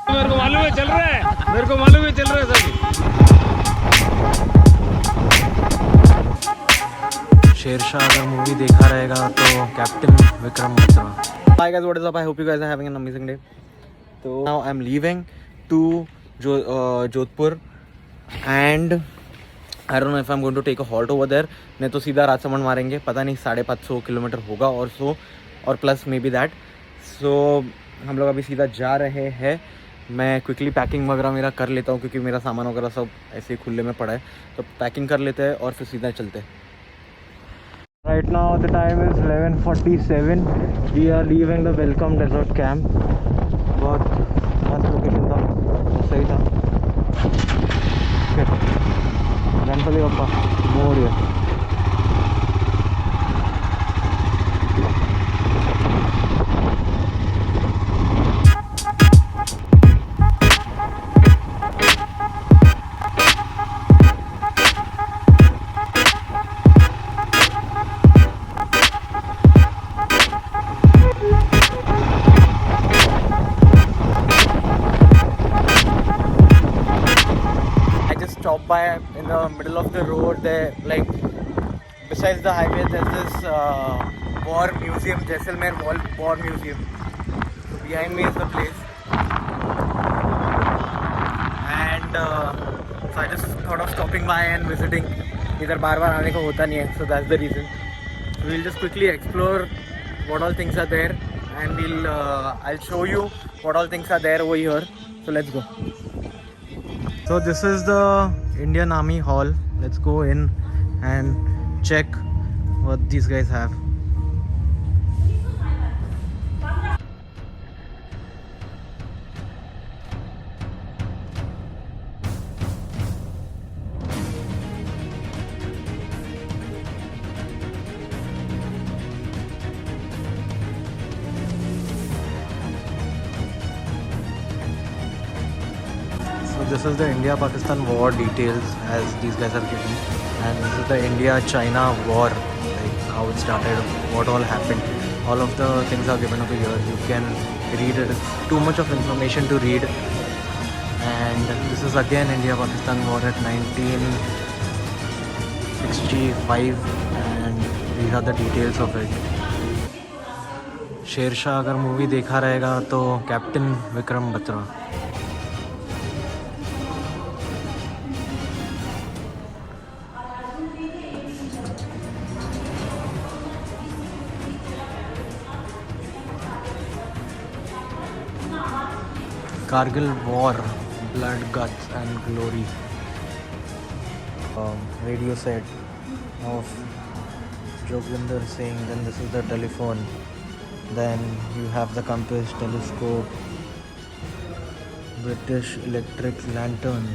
मेरे को मालूम है चल रहा है, मेरे को मालूम है चल रहा है सभी। शेरशाह अगर मूवी देखा रहेगा तो captain Vikram Batra. Hi guys, what is up? I hope you guys are having an amazing day. So now I'm leaving to Jodhpur and I don't know if I'm going to take a halt over there. नहीं तो सीधा राजसमंद मारेंगे, पता नहीं 550 kilometre होगा और plus may be that. सो हम लोग अभी सीधा जा रहे हैं। मैं क्विकली पैकिंग वगैरह मेरा कर लेता हूँ क्योंकि मेरा सामान वगैरह सब ऐसे ही खुले में पड़ा है, तो पैकिंग कर लेते हैं और फिर सीधा चलते हैं। Right now the time is 11:47. We are leaving the Welcome Desert Camp. बहुत मस्त लोकेशन था, सही था। Ganpati Bappa Morya. Stop by in the middle of the road there, like besides the highway there's this war museum, Jaisalmer War Museum. So behind me is the place and so I just thought of stopping by and visiting. इधर बार बार आने को होता नहीं है, so that's the reason. So we'll just quickly explore what all things are there and I'll show you what all things are there over here. So let's go. So this is the Indian Army Hall. Let's go in and check what these guys have. This is the India-Pakistan war details as these guys are given, and this is the India-China war, like how it started, what all happened. All of the things are given over here. You can read it. It's too much of information to read. And this is again India-Pakistan war at 1965, and these are the details of it. Sher Shah अगर movie देखा रहेगा तो captain Vikram Batra. Kargil War, Blood, Guts and Glory. Radio set of Joginder Singh. Then this is the telephone. Then you have the compass, telescope, British electric lantern.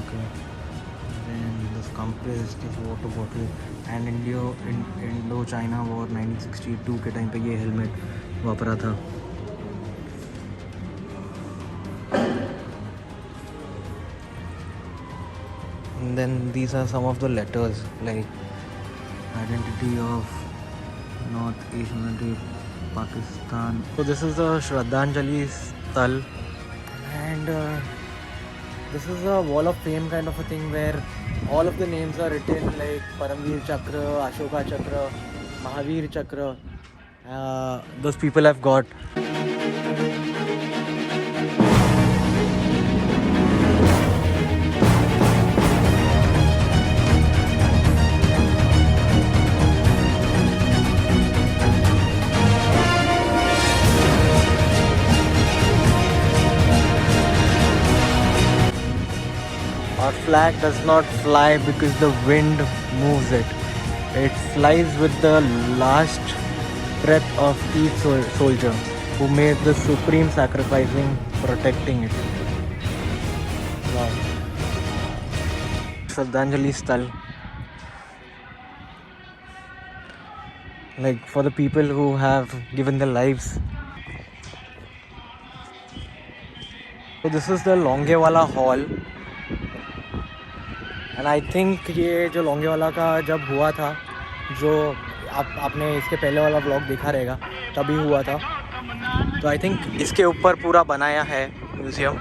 Okay. Then this compass, this water bottle, and Indo-China War 1962 के time पे ये helmet वापरा था। And then these are some of the letters like identity of North Asian country, Pakistan. So this is the Shraddhanjali Sthal, and this is a wall of fame kind of a thing where all of the names are written, like Paramveer Chakra, Ashoka Chakra, Mahavir Chakra. Those people have got. Our flag does not fly because the wind moves it. It flies with the last breath of each soldier who made the supreme sacrificing protecting it. Wow. Shraddhanjali Sthal. Like for the people who have given their lives. So this is the Longewala Hall. And I think ये जो लोंगेवाला का जब हुआ था, जो आपने इसके पहले वाला ब्लॉग देखा रहेगा, तभी हुआ था। तो आई थिंक इसके ऊपर पूरा बनाया है म्यूजियम।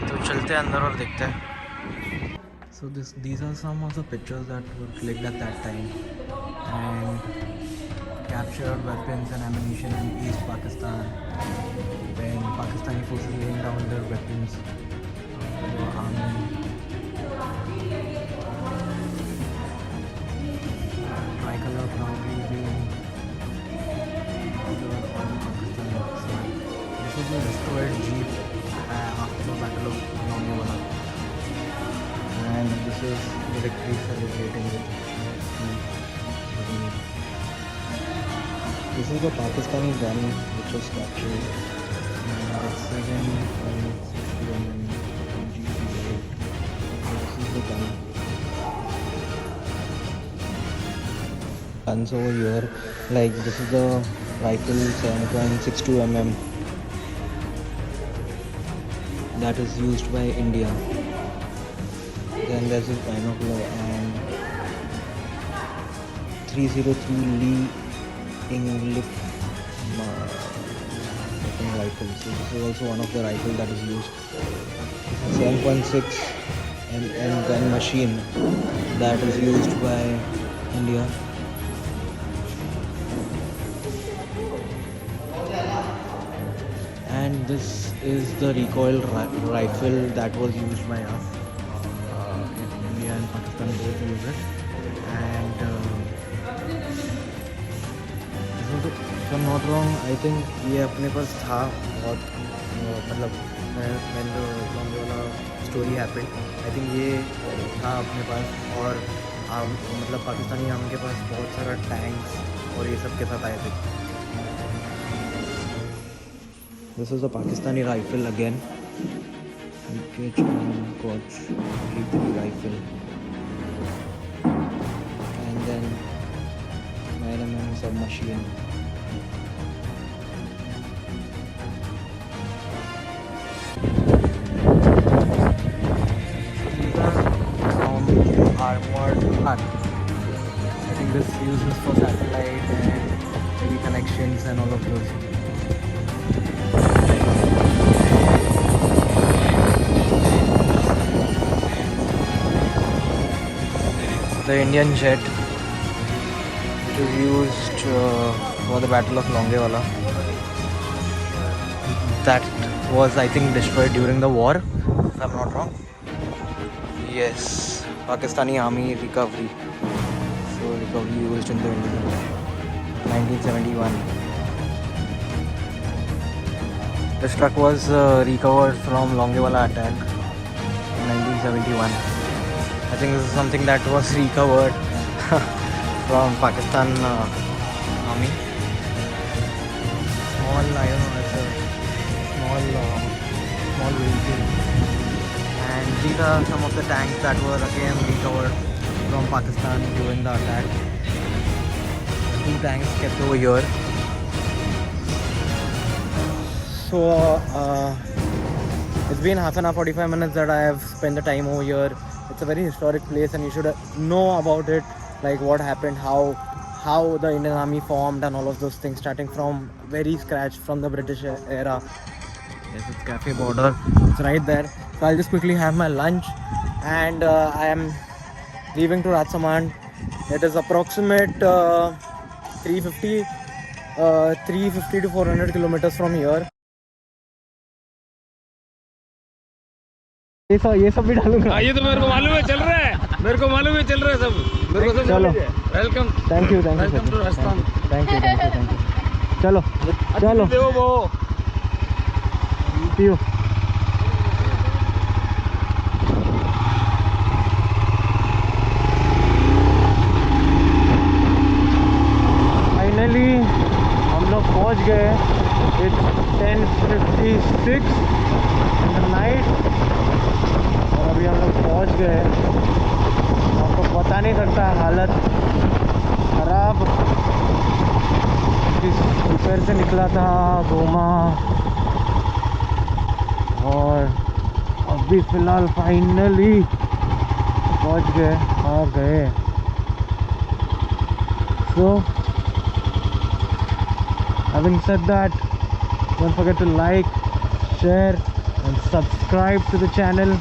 तो चलते हैं अंदर और देखते हैं। So these are some of the pictures that were clicked at that time and captured weapons and ammunition in East Pakistan when Pakistani forces laying down their weapons for the army. Tricolor proudly being mounted on Pakistan. So this was a destroyed jeep after the Battle of Longewala. And this is the victory celebrating with this is the Pakistani gun which was captured. It's 7.62 GP8. This is the gun. Guns over here, like this is the rifle 7.62 that is used by India. Then there's this binocular and 303 Lee English rifle. So this is also one of the rifles that is used. 7.6 mm gun machine that is used by India. And this is the recoil rifle that was used by us. India and Pakistan both use it. And if I'm not wrong, I think ये अपने पास था बहुत मतलब when the Longewala story happened, I think ये था अपने पास और मतलब पाकिस्तानी आर्मी के पास बहुत सारा टैंक्स और ये सब के साथ आए थे. This is a Pakistani rifle again. Koch 3 rifle. And then 9mm submachine. These are from armored hut. I think this uses for satellite and TV connections and all of those. The Indian jet which was used for the Battle of Longewala, that was I think destroyed during the war, if I'm not wrong. Yes, Pakistani Army recovery. So recovery used in the 1971. This truck was recovered from Longewala attack in 1971. I think this is something that was recovered from Pakistan army. Small, I don't know, it's a small vehicle. And these are some of the tanks that were again recovered from Pakistan during the attack. 2 tanks kept over here. So it's been half an hour, 45 minutes that I have spent the time over here. It's a very historic place and you should know about it, like what happened, how the Indian Army formed and all of those things, starting from very scratch from the British era. Yes, it's Cafe Border, it's right there. So I'll just quickly have my lunch and I am leaving to Rajasamand. It is approximate 350 to 400 kilometers from here. ये सब भी डालूंगा. ये तो मेरे को मालूम है चल रहा है, मेरे को मालूम है चल रहा है सब, मेरे को सब. चलो, welcome. Thank you welcome to Rajasthan. Thank you. चलो वो पियो. फाइनली हम लोग पहुंच गए. It's 10:56 in the night. और अभी हम लोग पहुंच गए. आपको पता नहीं सकता, हालत ख़राब. दोपहर से निकला था, घूमा और अभी फ़िलहाल फाइनली पहुंच गए आ गए. So having said that, don't forget to like, share and subscribe to the channel.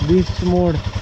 Beast mode.